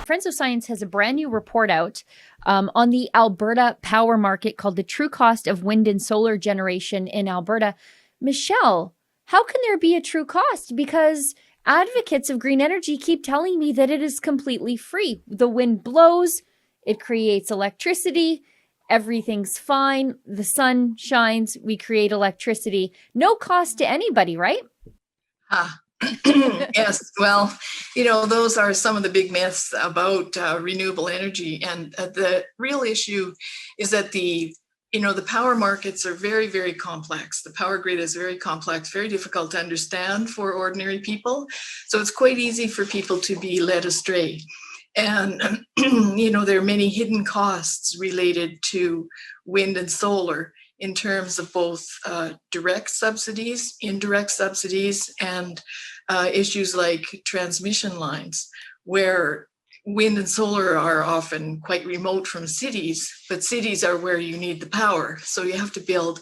Friends of Science has a brand new report out on the Alberta power market called The True Cost of Wind and Solar Generation in Alberta. Michelle, how can there be a true cost? Because advocates of green energy keep telling me that it is completely free. The wind blows, it creates electricity, everything's fine, the sun shines, we create electricity. No cost to anybody, right? Yes, well, those are some of the big myths about renewable energy. And the real issue is that the power markets are very, very complex. The power grid is very complex, very difficult to understand for ordinary people. So it's quite easy for people to be led astray. And, there are many hidden costs related to wind and solar in terms of both direct subsidies, indirect subsidies, and issues like transmission lines, where wind and solar are often quite remote from cities, but cities are where you need the power. So you have to build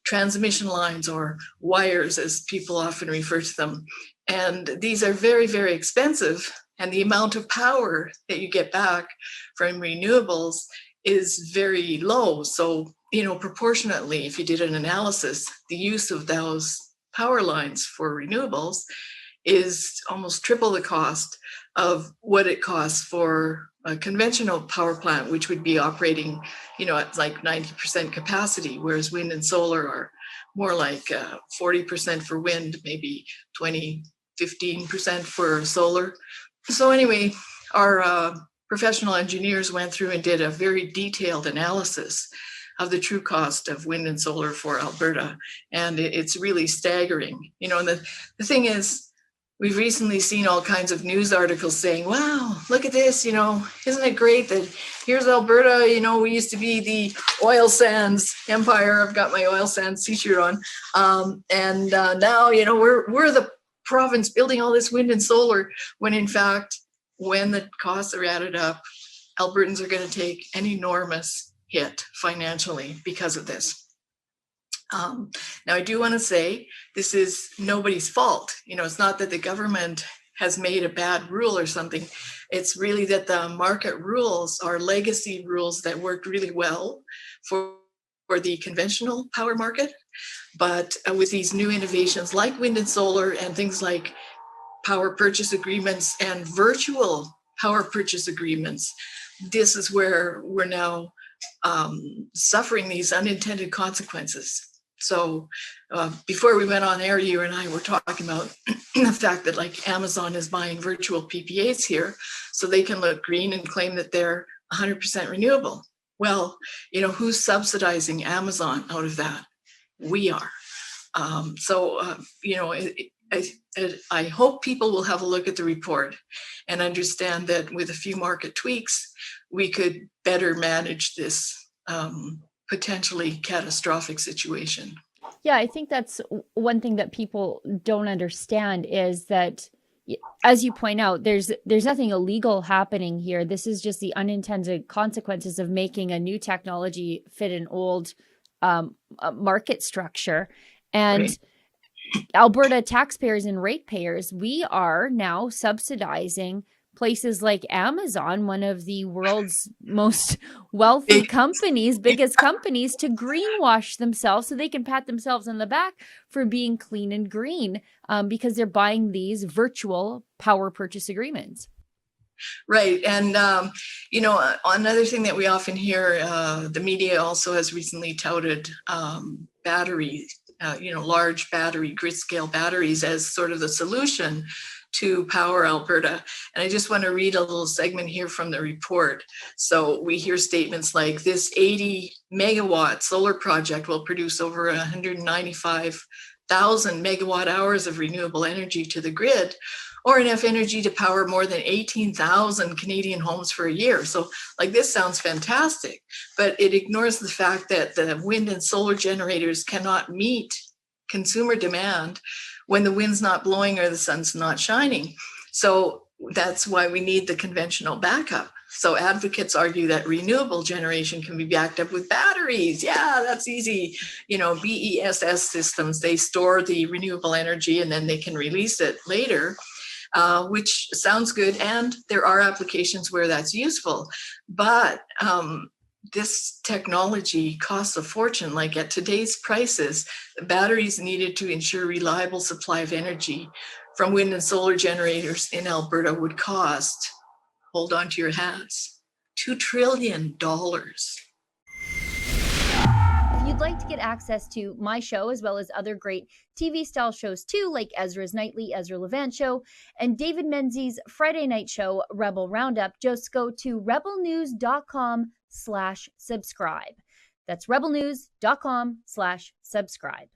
transmission lines, or wires as people often refer to them. And these are very, very expensive. And the amount of power that you get back from renewables is very low. So, proportionately, if you did an analysis, the use of those power lines for renewables is almost triple the cost of what it costs for a conventional power plant, which would be operating, at like 90% capacity, whereas wind and solar are more like 40% for wind, maybe 15% for solar. So anyway, our professional engineers went through and did a very detailed analysis of the true cost of wind and solar for Alberta. And it's really staggering. And the thing is, we've recently seen all kinds of news articles saying, wow, look at this, isn't it great that here's Alberta, we used to be the oil sands empire. I've got my oil sands t-shirt on. And now, we're the province building all this wind and solar, when in fact, when the costs are added up, Albertans are going to take an enormous hit financially because of this. Now, I do want to say this is nobody's fault. It's not that the government has made a bad rule or something. It's really that the market rules are legacy rules that worked really well for the conventional power market. But with these new innovations like wind and solar and things like power purchase agreements and virtual power purchase agreements, this is where we're now suffering these unintended consequences. So before we went on air, you and I were talking about the fact that like Amazon is buying virtual PPAs here so they can look green and claim that they're 100% renewable. Well, who's subsidizing Amazon out of that? We are. I hope people will have a look at the report and understand that with a few market tweaks, we could better manage this potentially catastrophic situation. Yeah, I think that's one thing that people don't understand is that, as you point out, there's nothing illegal happening here. This is just the unintended consequences of making a new technology fit an old market structure. And Right. Alberta taxpayers and ratepayers, we are now subsidizing places like Amazon, one of the world's most wealthy companies, biggest companies, to greenwash themselves so they can pat themselves on the back for being clean and green because they're buying these virtual power purchase agreements. Right. And, another thing that we often hear, the media also has recently touted batteries, large battery, grid scale batteries as sort of the solution to power Alberta. And I just want to read a little segment here from the report. So we hear statements like this 80 megawatt solar project will produce over 195,000 megawatt hours of renewable energy to the grid, or enough energy to power more than 18,000 Canadian homes for a year. So this sounds fantastic, but it ignores the fact that the wind and solar generators cannot meet consumer demand when the wind's not blowing or the sun's not shining. So that's why we need the conventional backup. So advocates argue that renewable generation can be backed up with batteries. Yeah, that's easy. BESS systems, they store the renewable energy and then they can release it later. which sounds good. And there are applications where that's useful. But this technology costs a fortune. Like at today's prices, the batteries needed to ensure reliable supply of energy from wind and solar generators in Alberta would cost, hold on to your hats, $2 trillion. If you'd like to get access to my show, as well as other great TV-style shows too, like Ezra's Nightly, Ezra Levant Show, and David Menzies' Friday night show, Rebel Roundup, just go to rebelnews.com/subscribe. That's rebelnews.com/subscribe.